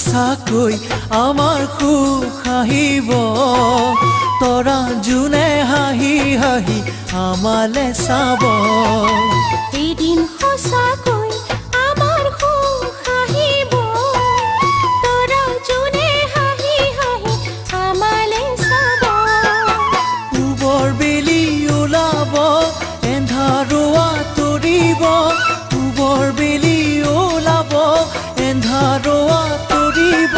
সঁচাকৈ আমাৰ সুখ আহিব তৰা জোনে হাঁহি হাঁহি আমালে চাব এদিন সঁচাকৈ আমাৰ সুখ আহিব তৰা জোনে হাঁহি হাঁহি আমালে চাব পূবৰ বেলি ওলাব এন্ধাৰুৱা তৰিব পূবৰ বেলি ওলাব এন্ধাৰুৱা তৰিব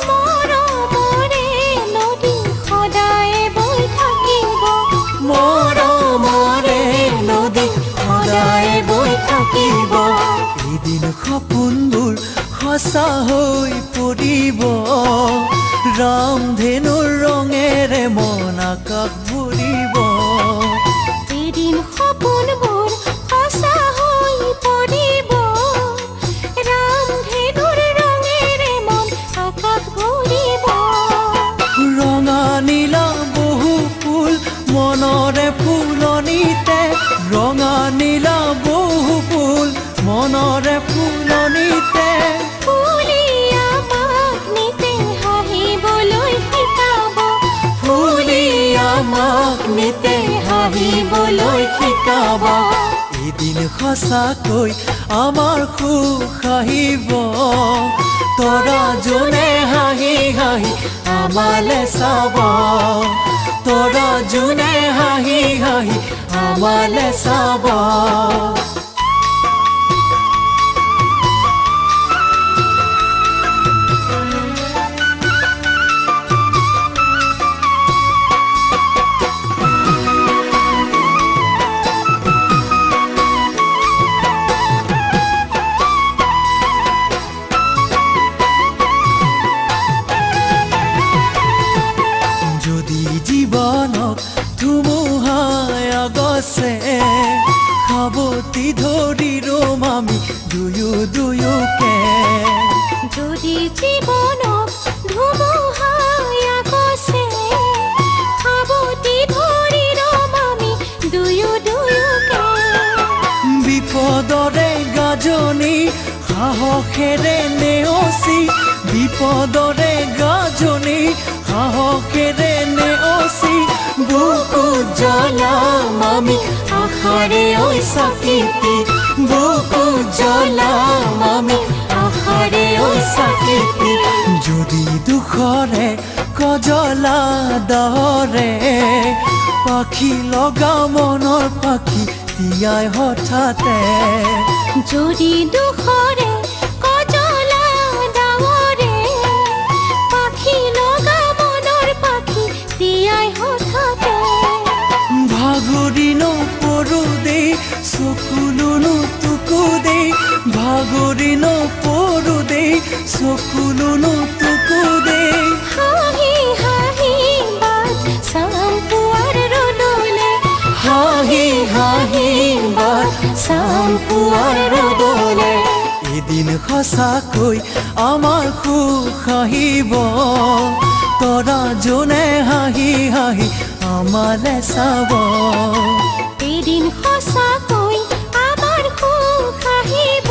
মৰমৰে নদী সদায় বৈ থাকিব মৰমৰে নদী সদায় বৈ থাকিব এদিন সপোনবোৰ সঁচা হৈ পৰিব ৰামধেনুৰ ৰঙেৰে মন আকাশ ভৰিব এদিন সপোনবোৰ সঁচা হৈ পৰিব ৰামধেনুৰ ৰঙেৰে মন আকাশ ভৰিব ৰঙা নীলা বহু ফুল মনৰে ফুলনিতে ৰঙা নীলা বহু ফুল মনৰে ফুলনিতে ফুলি আমাক নিতে হাঁহিবলৈ শিকাব ফুলি আমাক নিতে হাঁহিবলৈ শিকাব এদিন সঁচাকৈ আমাৰ সুখ আহিব তৰা জোনে হাঁহি হাঁহি আমালে চাব তৰা জোনে হাঁহি হাঁহি আমালে চাব যদি জীৱনক ধুমুহাই আগছে খাবতি ধৰি ৰম আমি দুয়োকে যদি জীৱনক ধুমুহাই আগছে সাৱটি ধৰি ৰম আমি দুয়োকে বিপদৰে গাজনি সাহসেৰে নেওচি বিপদৰে গাজনি সাহসেৰে নেওচি বুকুত জ্বলাম আমি আশাৰে ঐ চাকিতি বুকুত জ্বলাম আমি আশাৰে ঐ চাকিতি যদি দুখৰে কজলা দৰে পাখি লগা মনৰ পাখি তিয়াই হঠাতে যদি দুখৰে কজলা ডাৱৰে পাখি লগা মনৰ পাখি তিয়াই হঠাতে ভাগৰি নপৰো দেই চকুলোনো তোকো দেই ভাগৰি নপৰো দেই চকুলোনো তোকো দেই হাঁহি হাঁহি বাট চাম পুৱাৰ ৰ'দলে হাঁহি হাঁহি বাট চাম পুৱাৰ ৰ'দলে এদিন সঁচাকৈ আমাৰ সুখ আহিব তৰা জোনে হাঁহি হাঁহি আমালে চাব এদিন সঁচাকৈ আমাৰ সুখ আহিব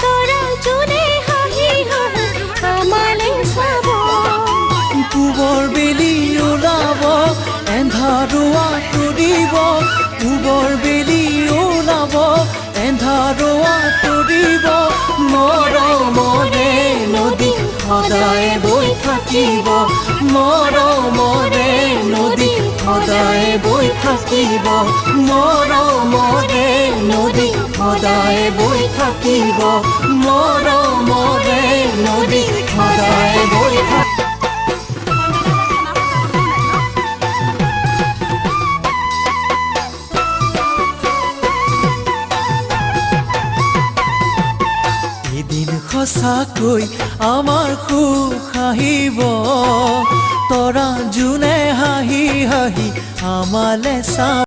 তৰা জোনে হাঁহি হাঁহি আমালে চাব পূবৰ বেলি ওলাব এন্ধাৰুৱা তৰিব পূবৰ বেলি ওলাব এন্ধাৰুৱা তৰিব মৰমৰে নদী সদায় বৈ থাকিব মৰমৰে নদী সদায় বৈ থাকিব মৰমৰে নদী সদায় বৈ থাকিব মৰমৰে নদী সদায় বৈ থাকিব এদিন সঁচাকৈ আমাৰ সুখ আহিব তৰা জোনে হাঁহি হাঁহি আমালে চাব